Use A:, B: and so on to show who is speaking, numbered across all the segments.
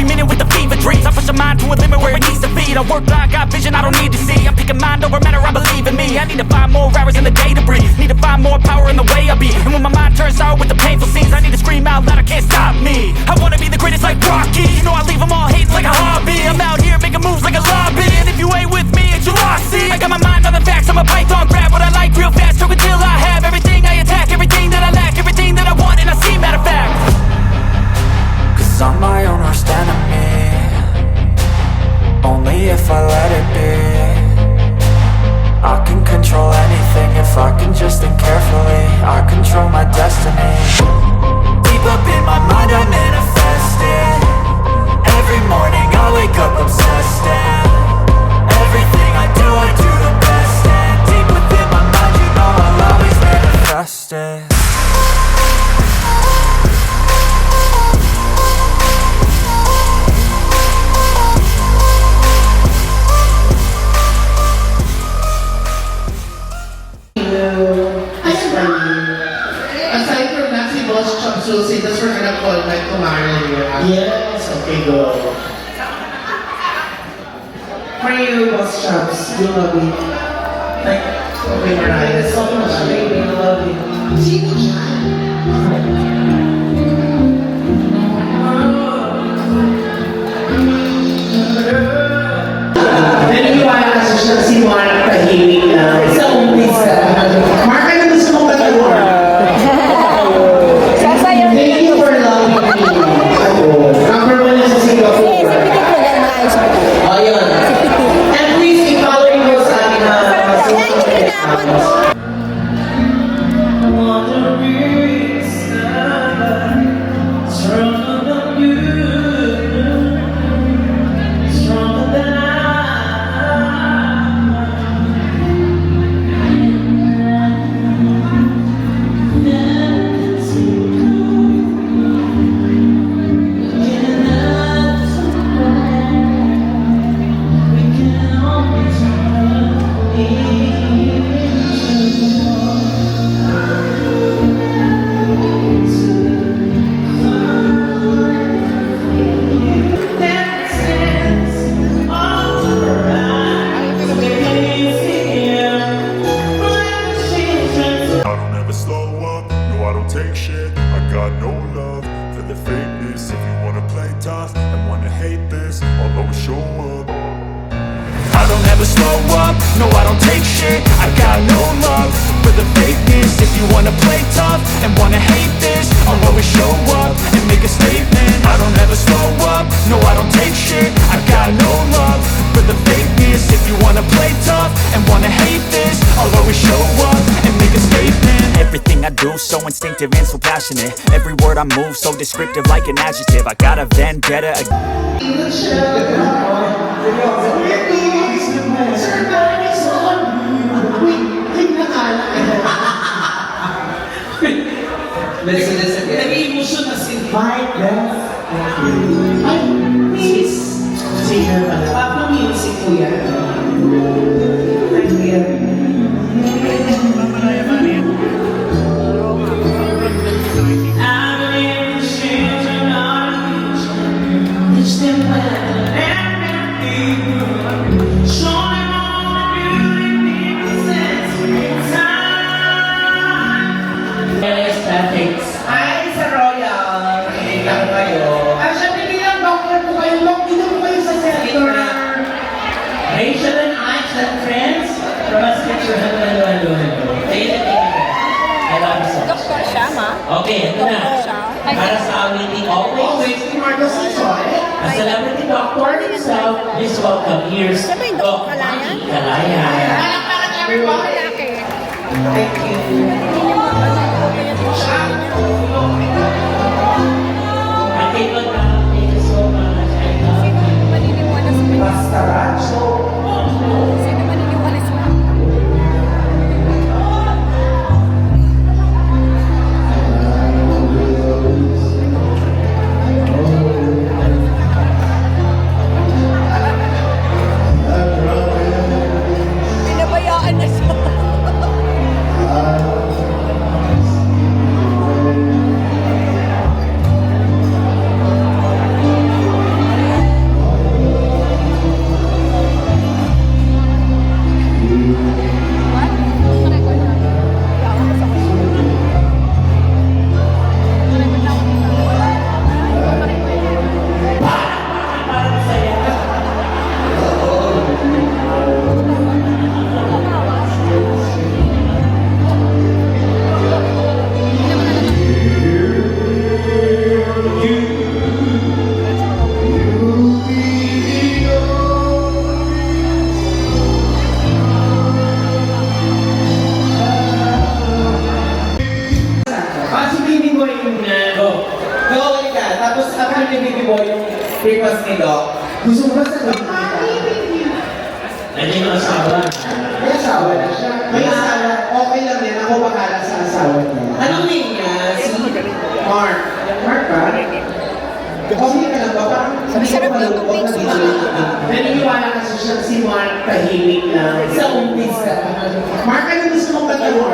A: every minute with the fever dreams. I push my mind to a limit where it needs to feed. I work blind, got vision I don't need to see. I'm picking mind over matter, I believe in me. I need to find more hours in the day to breathe. Need to find more power in the way I be. And when my mind turns sour with the painful scenes, I need to scream out loud, I can't stop me. I wanna be the greatest like Rocky. You know I leave them all hating like a hobby. I'm out here making moves like a lobby. And if you ain't with me, it's your loss. See, I got my mind on the facts, I'm a python, grab what I like real fast. Choke until I have everything I attack, everything that I lack, everything that I want and I see, matter of fact. Cause I'm my own worst enemy. Only if I let it be. I can control anything if I can just think carefully. I control my destiny. Deep up in my mind I manifest it. Every morning I wake up obsessed and everything I do the best. And deep within my mind you know I'll always manifest it.
B: Aside from that, si Boss Chop Susie, that's we're gonna call back tomorrow.
C: Yes, okay, go. For you, Boss Chops, you love it. Like, okay, Mariah, so much, baby, I love it. Sino siya? Naniniwala siya siya si Mark tahimik na sa umpisa. Mark, ano gusto mong katawa? Thank you for loving me. Number 1 na sa Singapore. Oh, yun. And please, i-follow mo sa akin na masusunod.
D: Take shit, I got no love for the fakeness. If you wanna play tough and wanna hate this, I'll always show up.
A: I don't ever slow up, no I don't take shit. I got no love for the fakeness. If you wanna play tough and wanna hate this, I'll always show up and make a statement. I don't ever slow up, no I don't take shit. I got no love for the fakeness. If you wanna play tough and wanna hate this, I'll always show up and make a statement. Everything I do so instinctive and so passionate. Every word I move so descriptive like an adjective. I got a vendetta
C: Listen again. Nag-emotion na si Mike, yes. Ay, please. Singer pala. Paano music po yan? Thank you. Ay, sa Royal. Ilang kayo. Siyempre bilang doctor po kayo. Dito po kayo sa center. Rachel and I, and friends, from us picture, hello. Tayo na. I love you so much.
E: Doktor siya, ma?
C: Okay, ito na. Para sa meeting always, a celebrity doctor himself, please welcome here's Doc Maki Kalayan.
E: Palakpakan everyone.
C: Thank you. Thank you so much. I love you. Pastaracho.
E: Sino maniniwala sa pinabayaan na siya.
C: request ni Doc.
B: Gusto mo ba sagutin kita?
C: Nandiyan yung asawa.
B: May asawa na siya. May asawa. Okay lang din. Ako bahala sa asawa niya.
C: Anong name niya? Si
B: Mark. Mark ba? Okay ka lang ba? Parang sabi ko malungkot na dito. Naniniwala kasi siya si Mark tahimik lang.
C: sa umpisa.
B: Mark, ano gusto mong kanta mo?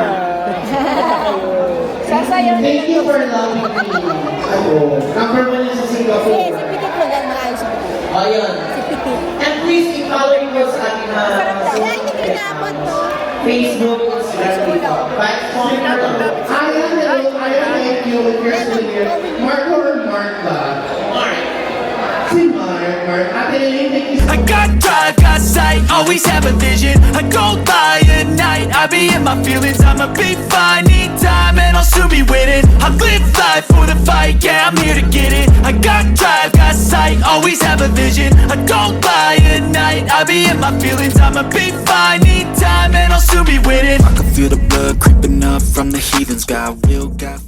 E: Sasayaw na
B: Thank you for loving me. Ako. Number 1 yun sa Singapore.
E: Si Pitit mo lang maayos mo.
C: O, yun.
E: Si Pitit.
C: And please, i-follow nyo sa ating mga
E: Kaya hindi tinapot to.
C: Facebook, Instagram, TikTok. Bye.
B: Ayan, hello. Ayan, thank you. If you're still here. Mark or Mark ba?
C: Mark.
B: Si Mark. Mark. Ate Lily, thank you so
A: I
B: much.
A: got drive, got sight, always have a vision. I go by at night, I be in my feelings. I'ma be fine, need time and I'll soon be winning. I live life for the fight, yeah, I'm here to get it. I got drive, got sight, always have a vision. I go by at night, I be in my feelings. I'ma be fine, need time and I'll soon be winning. I can feel the blood creeping up from the heathens. Got will, got